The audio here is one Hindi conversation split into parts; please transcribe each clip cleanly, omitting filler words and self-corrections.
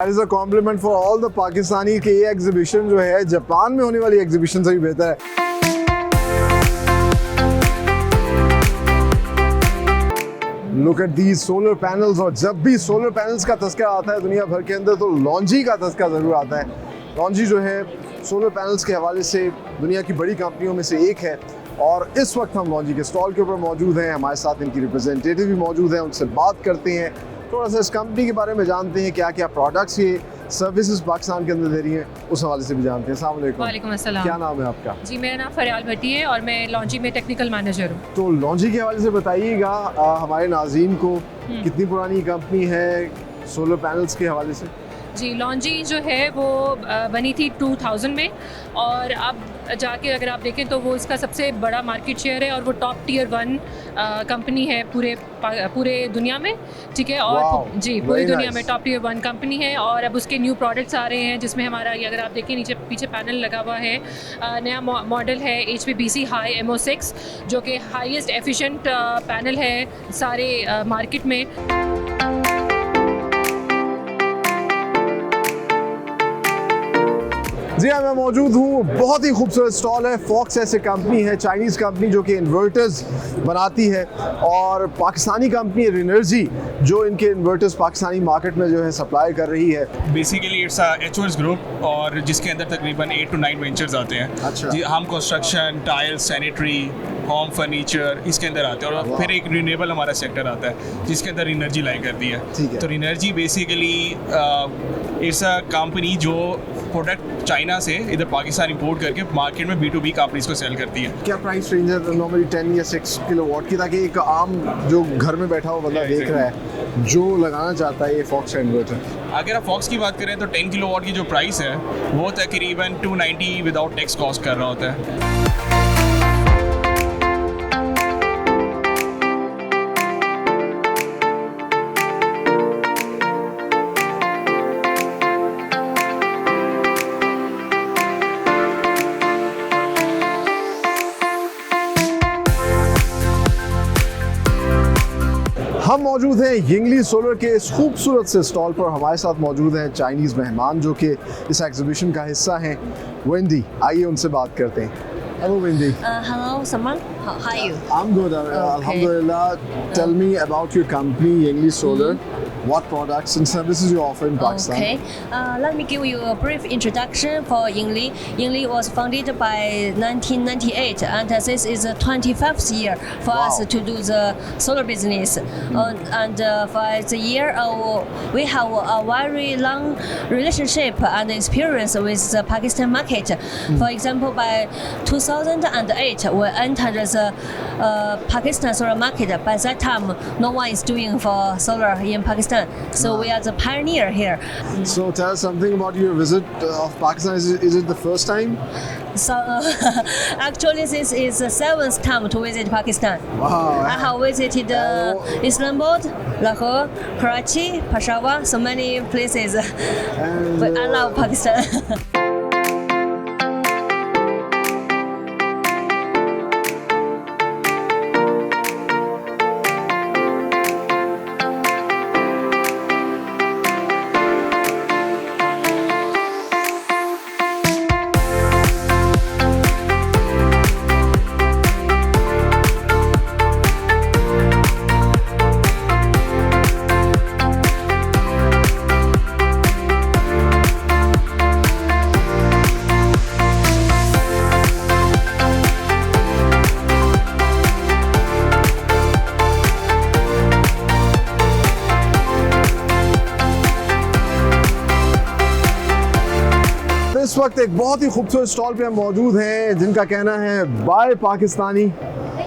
That is a compliment for all the Pakistani कि ये एग्जीबिशन जो है जापान में होने वाली एग्जीबिशन से भी बेहतर है। Look at these solar panels, और जब भी सोलर पैनल्स का तस्करा आता है दुनिया भर के अंदर तो लॉन्जी का तस्करा ज़रूर आता है। लॉन्जी जो है सोलर पैनल्स के हवाले से दुनिया की बड़ी कंपनियों में से एक है और इस वक्त हम लॉन्जी के स्टॉल के ऊपर मौजूद हैं। हमारे साथ इनकी रिप्रेजेंटेटिव भी मौजूद हैं, उनसे बात करते हैं, थोड़ा सा इस कंपनी के बारे में जानते हैं, क्या क्या प्रोडक्ट्स ये सर्विसेज पाकिस्तान के अंदर दे रही हैं, उस हवाले से भी जानते हैं। अस्सलाम वालेकुम। वालेकुम अस्सलाम। क्या नाम है आपका? जी मेरा नाम फरियाल भट्टी है और मैं लॉन्जी में टेक्निकल मैनेजर हूँ। तो लॉन्जी के हवाले से बताइएगा हमारे नाज़रीन को कितनी पुरानी कंपनी है सोलर पैनल्स के हवाले से? जी लॉन्जी जो है वो बनी थी 2000 में और अब जाके अगर आप देखें तो वो इसका सबसे बड़ा मार्केट शेयर है और वो टॉप टियर 1 कंपनी है पूरे दुनिया में, ठीक है। और Wow, जी पूरी very दुनिया nice. में टॉप टियर 1 कंपनी है और अब उसके न्यू प्रोडक्ट्स आ रहे हैं जिसमें हमारा ये अगर आप देखें नीचे पीछे पैनल लगा हुआ है, नया मॉडल है HPBC हाई MO6 जो कि हाईएस्ट एफिशिएंट पैनल है सारे मार्केट में। जी हाँ, मैं मौजूद हूँ, बहुत ही खूबसूरत स्टॉल है। फॉक्स ऐसे कंपनी है, चाइनीज़ कंपनी जो कि इन्वर्टर्स बनाती है और पाकिस्तानी कंपनी रिनर्जी जो इनके इन्वर्टर्स पाकिस्तानी मार्केट में जो है सप्लाई कर रही है। बेसिकली इट्स एचओएस ग्रुप और जिसके अंदर तकरीबन 8 to 9 वेंचर्स आते हैं। अच्छा। जी हम construction, tiles, sanitary, home furniture इसके अंदर आते हैं और फिर एक रिन्यूएबल हमारा सेक्टर आता है जिसके अंदर रिनर्जी लाई करती है। ठीक है। तो रिनर्जी बेसिकली इट्स अ कंपनी जो प्रोडक्ट चाइना से इधर पाकिस्तान इंपोर्ट करके मार्केट में B2B कंपनीज को सेल करती है। क्या प्राइस रेंज है नॉर्मली 10 या 6 किलोवाट की, ताकि एक आम जो घर में बैठा हुआ बंदा देख रहा है जो लगाना चाहता है ये फॉक्स का इन्वर्टर? अगर आप फॉक्स की बात करें तो 10 किलोवाट की जो प्राइस है वो तकरीबन 290 विदाउट टैक्स कॉस्ट कर रहा होता है। हम मौजूद हैं यिंगली सोलर के इस खूबसूरत से स्टॉल पर। हमारे साथ मौजूद हैं चाइनीज़ मेहमान जो कि इस एग्जीबिशन का हिस्सा हैं, वेंडी। आइए उनसे बात करते हैं। Hello Wendy. Hello, Salman. How are you? I'm good. Alhamdulillah. Tell me about your company, Yingli Solar. What products and services you offer in Pakistan? Okay. Let me give you a brief introduction for Yingli. Yingli was founded by 1998, and this is the 25th year for Wow. us to do the solar business. And for the year, we have a very long relationship and experience with the Pakistan market. For example, by 2008, we entered the Pakistan solar market. By that time, no one is doing for solar in Pakistan. So we are the pioneer here. So tell us something about your visit of Pakistan. Is it the first time? So actually, this is the 7th time to visit Pakistan. Wow. I have visited Islamabad, Lahore, Karachi, Peshawar, so many places. And, But I love Pakistan. इस वक्त एक बहुत ही खूबसूरत स्टॉल पे हम मौजूद हैं जिनका कहना है buy Pakistani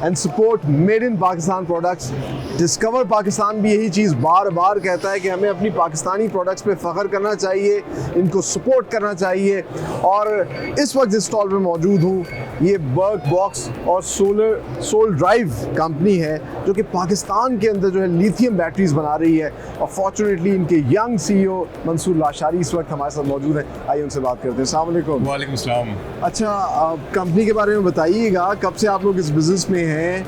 and support made in Pakistan products. Discover Pakistan भी यही चीज़ बार बार कहता है कि हमें अपनी पाकिस्तानी प्रोडक्ट्स पे फ़ख्र करना चाहिए, इनको सपोर्ट करना चाहिए। और इस वक्त जिस स्टॉल पे मौजूद हूँ ये बर्क बॉक्स और सोल ड्राइव कंपनी है जो कि पाकिस्तान के अंदर जो है लिथियम बैटरीज बना रही है और फॉर्चुनेटली इनके यंग CEO मंसूर लाशारी इस वक्त हमारे साथ मौजूद हैं। आइए उनसे बात करते हैं। अस्सलाम वालेकुम। वालेकुम अस्सलाम। अच्छा, कंपनी के बारे में बताइएगा, कब से आप लोग इस बिज़नेस में हैं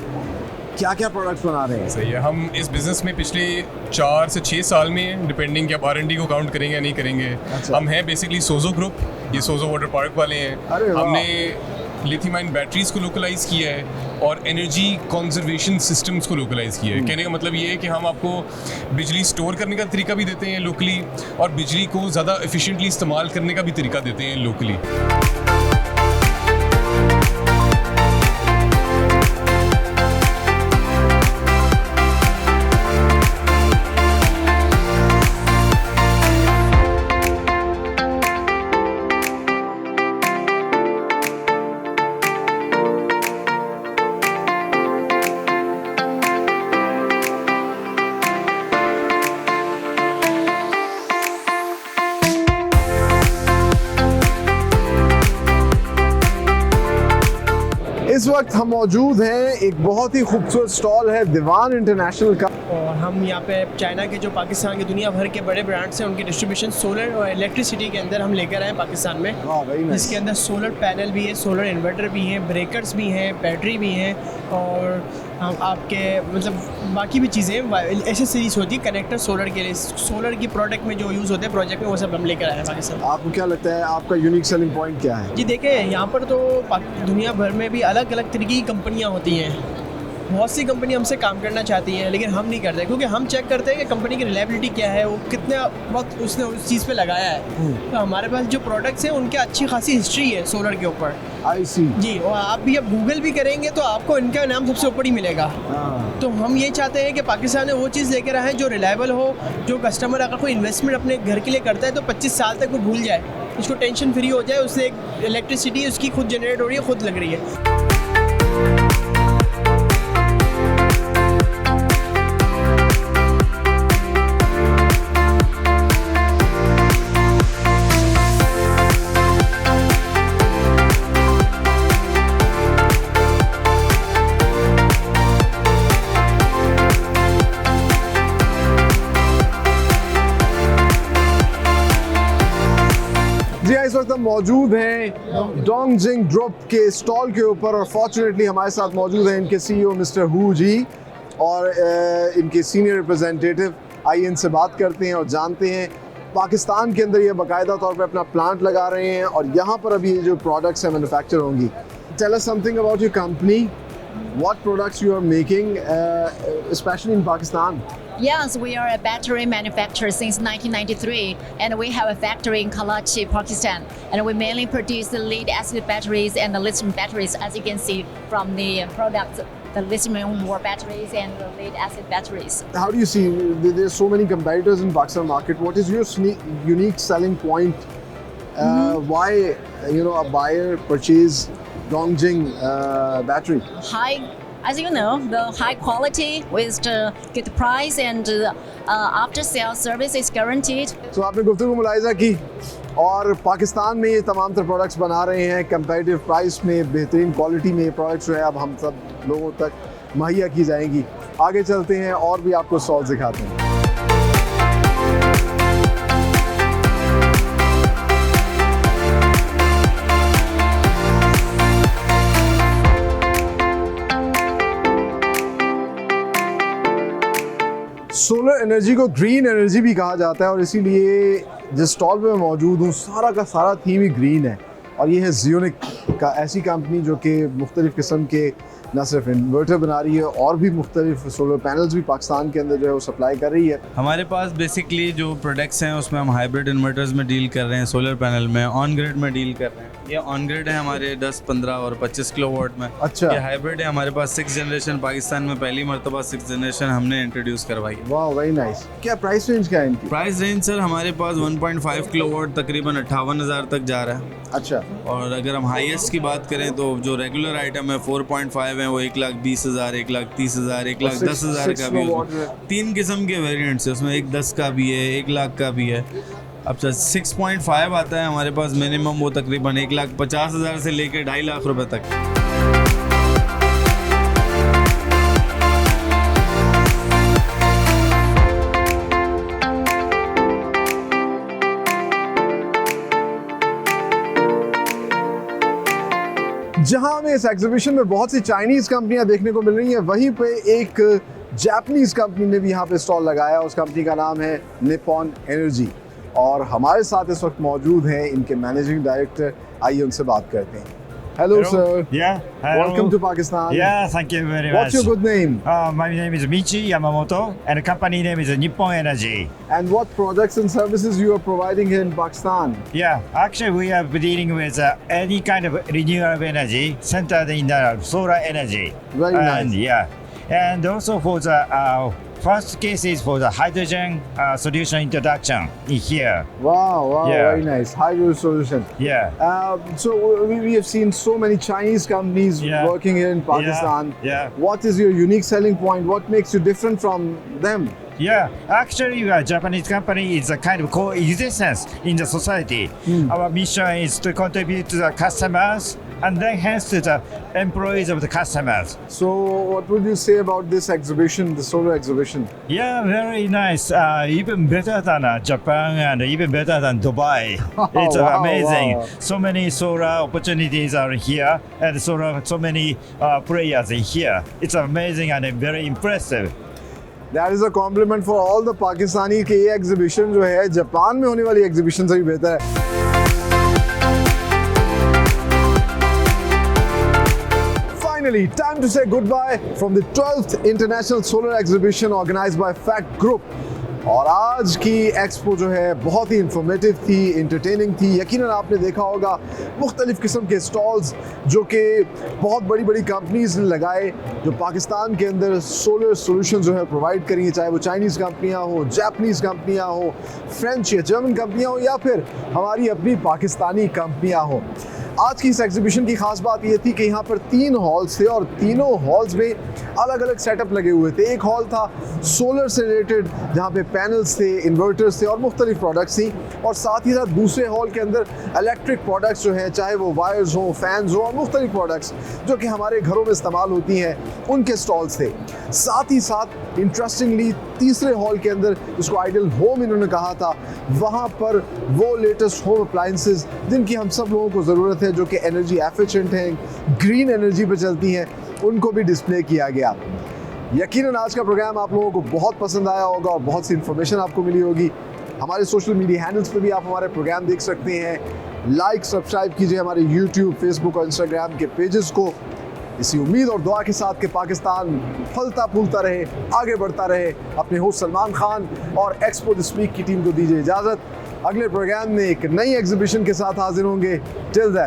क्या क्या प्रोडक्ट्स बना रहे हैं? सही है। हम इस बिज़नेस में पिछले 4 से 6 साल में हैं, डिपेंडिंग कि आप R&D को काउंट करेंगे या नहीं करेंगे। अच्छा। हम हैं बेसिकली सोजो ग्रुप, ये सोजो वाटर पार्क वाले हैं। अरे वाह। हमने लिथियम आयन बैटरीज को लोकलाइज किया है और एनर्जी कंजर्वेशन सिस्टम्स को लोकलाइज किया है। कहने का मतलब ये है कि हम आपको बिजली स्टोर करने का तरीका भी देते हैं लोकली, और बिजली को ज़्यादा एफिशिएंटली इस्तेमाल करने का भी तरीका देते हैं लोकली। इस वक्त हम मौजूद हैं, एक बहुत ही खूबसूरत स्टॉल है दीवान इंटरनेशनल का। और हम यहाँ पे चाइना के जो पाकिस्तान के दुनिया भर के बड़े ब्रांड्स हैं उनकी डिस्ट्रीब्यूशन सोलर और इलेक्ट्रिसिटी के अंदर हम लेकर आए हैं पाकिस्तान में, वाह, very nice। जिसके अंदर सोलर पैनल भी है, सोलर इन्वर्टर भी हैं, ब्रेकर्स भी हैं, बैटरी भी हैं, और हम आपके मतलब बाकी भी चीज़ें एसेसरीज होती है कनेक्टर सोलर के लिए। सोलर की प्रोडक्ट में जो यूज़ होते हैं प्रोजेक्ट में, वो सब हम लेकर आए हैं पाकिस्तान। आपको क्या लगता है आपका यूनिक सेलिंग पॉइंट क्या है? जी देखिए, यहाँ पर तो दुनिया भर में भी अलग अलग तरीके की कंपनियाँ होती हैं। बहुत सी कंपनी हमसे काम करना चाहती हैं, लेकिन हम नहीं करते, क्योंकि हम चेक करते हैं कि कंपनी की रिलायबिलिटी क्या है, वो कितने वक्त उसने उस चीज़ पे लगाया है। तो हमारे पास जो प्रोडक्ट्स हैं उनके अच्छी खासी हिस्ट्री है सोलर के ऊपर। आई सी। जी, और आप भी अब गूगल भी करेंगे तो आपको इनका नाम सबसे ऊपर ही मिलेगा। तो हम ये चाहते हैं कि पाकिस्तान में वो चीज़ लेकर आए जो रिलायबल हो, जो कस्टमर अगर कोई इन्वेस्टमेंट अपने घर के लिए करता है तो 25 साल तक वो भूल जाए, उसको टेंशन फ्री हो जाए, उससे एक इलेक्ट्रिसिटी उसकी खुद जनरेट हो रही है, खुद लग रही है। जी हाँ, इस वक्त हम मौजूद हैं डोंगजिंग ग्रुप के स्टॉल के ऊपर, और फॉर्चुनेटली हमारे साथ मौजूद हैं इनके सीईओ मिस्टर हु जी और इनके सीनियर रिप्रेजेंटेटिव। आइए इनसे बात करते हैं और जानते हैं। पाकिस्तान के अंदर ये बाकायदा तौर पे अपना प्लांट लगा रहे हैं और यहाँ पर अभी ये जो प्रोडक्ट्स हैं मैन्युफैक्चर होंगी। Tell us something about your company, what products you are making specially in Pakistan? Yes, we are a battery manufacturer since 1993, and we have a factory in Karachi, Pakistan. And we mainly produce the lead-acid batteries and the lithium batteries, as you can see from the products, the lithium-ion batteries and the lead-acid batteries. How do you see, there's so many competitors in Pakistan market. What is your unique selling point? Why, a buyer purchase Dongjing battery? As you know, the high quality with the good price and after sales service is guaranteed. So आपने गुफ्तगू मुलाहिजा की और पाकिस्तान में ये तमाम तर प्रोडक्ट्स बना रहे हैं कंपेटिटिव प्राइस में, बेहतरीन क्वालिटी में। ये प्रोडक्ट्स जो है अब हम सब लोगों तक मुहैया की जाएंगी। आगे चलते हैं और भी आपको स्टॉल दिखाते हैं। सोलर एनर्जी को ग्रीन एनर्जी भी कहा जाता है और इसीलिए जिस स्टॉल पे मैं मौजूद हूँ सारा का सारा थीम ही ग्रीन है। और ये है ज़ियोनिक का, ऐसी कंपनी जो कि मुख्तलिफ़ किस्म के न सिर्फ इन्वर्टर बना रही है और भी मुख्तलिफ सोलर पैनल्स भी पाकिस्तान के अंदर जो है वो सप्लाई कर रही है। हमारे पास बेसिकली जो प्रोडक्ट्स हैं उसमें हम हाइब्रिड इन्वर्टर्स में डील कर रहे हैं, सोलर पैनल में, ऑन ग्रिड में डील कर रहे हैं। ये ऑन ग्रिड है हमारे 10, 15 और 25 किलोवाट में। अच्छा। ये हाइब्रिड है हमारे पास 6th जनरेशन, पाकिस्तान में पहली मरतबा 6th जनरेशन हमने इंट्रोड्यूस करवाई है। वाह, वेरी नाइस। क्या प्राइस रेंज क्या है इनकी? प्राइस रेंज सर हमारे पास 1.5 किलोवाट तकरीबन 58,000 तक जा रहा है। अच्छा। और अगर हम हाईएस्ट की बात करें तो जो रेगुलर आइटम है 4.5 है, वो 1,20,000, 1,30,000, 1,10,000 का भी है। 3 किस्म के वेरिएंट्स है उसमें, 1,10 का भी है, 1,00,000 का भी है। अब 6.5 आता है हमारे पास मिनिमम, वो तकरीबन 1,50,000 से लेकर 2.5 लाख रुपए तक। जहां हमें इस एग्जीबिशन में बहुत सी चाइनीज कंपनियां देखने को मिल रही हैं, वहीं पे एक जापानीज कंपनी ने भी यहाँ पे स्टॉल लगाया। उस कंपनी का नाम है निप्पॉन एनर्जी और हमारे साथ इस वक्त मौजूद हैं इनके मैनेजिंग डायरेक्टर। आइए उनसे बात करते हैं। Hello, sir. Yeah. Hello. Welcome to Pakistan. Yeah, thank you very What's much. your good name? My name is Michi Yamamoto, and the company name is Nippon Energy. And what products and services you are providing here in Pakistan? Yeah, actually we are dealing with any kind of renewable energy centered in the solar energy. Very And nice. yeah, and also for the first case is for the hydrogen solution introduction in here. Wow, Yeah. very nice. Hydro solution. Yeah. So we have seen so many Chinese companies Yeah. working here in Pakistan. Yeah. What is your unique selling point? What makes you different from them? Yeah, actually, a Japanese company is a kind of coexistence in the society. Our mission is to contribute to the customers and then hence to the employees of the customers. So what would you say about this exhibition, the solar exhibition? Yeah, very nice. Even better than Japan and even better than Dubai. It's Wow, amazing. wow. So many solar opportunities are here and so many players in here. It's amazing and very impressive. That is a compliment for all the Pakistani कि ये exhibition जो है जापान में होने वाली exhibition से भी बेहतर है। Finally, time to say goodbye from the 12th International Solar Exhibition organized by FACT Group. और आज की एक्सपो जो है बहुत ही इंफॉर्मेटिव थी, इंटरटेनिंग थी। यकीनन आपने देखा होगा मुख्तलिफ़ किस्म के स्टॉल्स जो कि बहुत बड़ी बड़ी कंपनीज ने लगाए, जो पाकिस्तान के अंदर सोलर सोल्यूशन जो है प्रोवाइड करेंगे, चाहे वो चाइनीज़ कंपनियां हो, जापानीज़ कंपनियां हो, फ्रेंच या जर्मन कंपनियां हो या फिर हमारी अपनी पाकिस्तानी कंपनियां हो। आज की इस एग्जीबिशन की खास बात ये थी कि यहाँ पर 3 हॉल्स थे और तीनों हॉल्स में अलग अलग सेटअप लगे हुए थे। एक हॉल था सोलर से रिलेटेड जहाँ पे पैनल्स थे, इन्वर्टर्स थे और मुख्तलिफ प्रोडक्ट्स थी, और साथ ही साथ दूसरे हॉल के अंदर इलेक्ट्रिक प्रोडक्ट्स जो हैं, चाहे वो वायर्स हो, फैंस हो और मुख्तलिफ प्रोडक्ट्स जो कि हमारे घरों में इस्तेमाल होती हैं, उनके स्टॉल्स थे। साथ ही साथ इंटरेस्टिंगली तीसरे हॉल के अंदर जिसको आइडियल होम इन्होंने कहा था, वहाँ पर वो लेटेस्ट होम अप्लायंसेस जिनकी हम सब लोगों को ज़रूरत है, जो कि एनर्जी एफिशिएंट हैं, ग्रीन एनर्जी पर चलती हैं, उनको भी डिस्प्ले किया गया। यकीनन आज का प्रोग्राम आप लोगों को बहुत पसंद आया होगा और बहुत सी इन्फॉर्मेशन आपको मिली होगी। हमारे सोशल मीडिया हैंडल्स पे भी आप हमारे प्रोग्राम देख सकते हैं। लाइक सब्सक्राइब कीजिए हमारे यूट्यूब, फेसबुक और इंस्टाग्राम के पेजेस को। इसी उम्मीद और दुआ के साथ कि पाकिस्तान फलता फूलता रहे, आगे बढ़ता रहे। अपने होस्ट सलमान खान और एक्सपो द स्पीक की टीम को दीजिए इजाज़त। अगले प्रोग्राम में एक नई एग्जीबिशन के साथ हाजिर होंगे। Till then